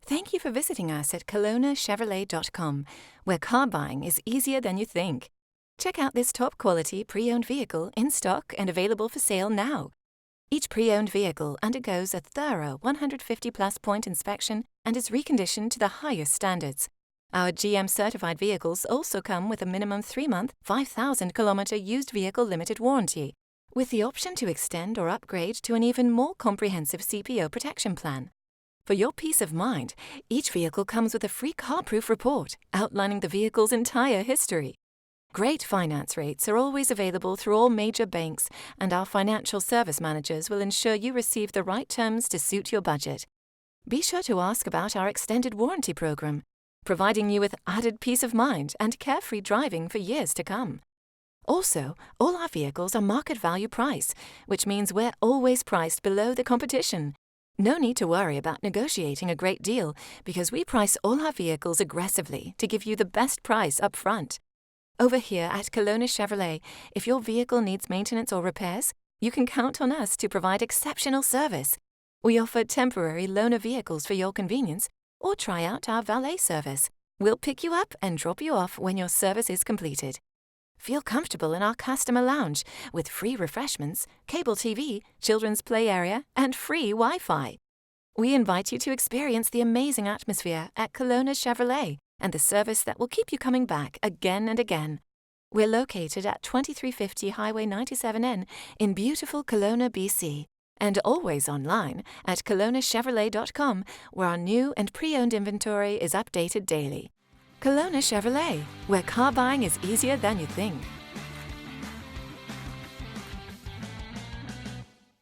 Thank you for visiting us at KelownaChevrolet.com, where car buying is easier than you think. Check out this top-quality pre-owned vehicle in stock and available for sale now. Each pre-owned vehicle undergoes a thorough 150-plus point inspection and is reconditioned to the highest standards. Our GM-certified vehicles also come with a minimum 3-month, 5,000-kilometer used vehicle limited warranty, with the option to extend or upgrade to an even more comprehensive CPO protection plan. For your peace of mind, each vehicle comes with a free car-proof report outlining the vehicle's entire history. Great finance rates are always available through all major banks, and our financial service managers will ensure you receive the right terms to suit your budget. Be sure to ask about our extended warranty program, providing you with added peace of mind and carefree driving for years to come. Also, all our vehicles are market value price, which means we're always priced below the competition. No need to worry about negotiating a great deal, because we price all our vehicles aggressively to give you the best price up front. Over here at Kelowna Chevrolet, if your vehicle needs maintenance or repairs, you can count on us to provide exceptional service. We offer temporary loaner vehicles for your convenience, or try out our valet service. We'll pick you up and drop you off when your service is completed. Feel comfortable in our customer lounge with free refreshments, cable TV, children's play area, and free Wi-Fi. We invite you to experience the amazing atmosphere at Kelowna Chevrolet and the service that will keep you coming back again and again. We're located at 2350 Highway 97N in beautiful Kelowna, BC, and always online at KelownaChevrolet.com, where our new and pre-owned inventory is updated daily. Kelowna Chevrolet, where car buying is easier than you think.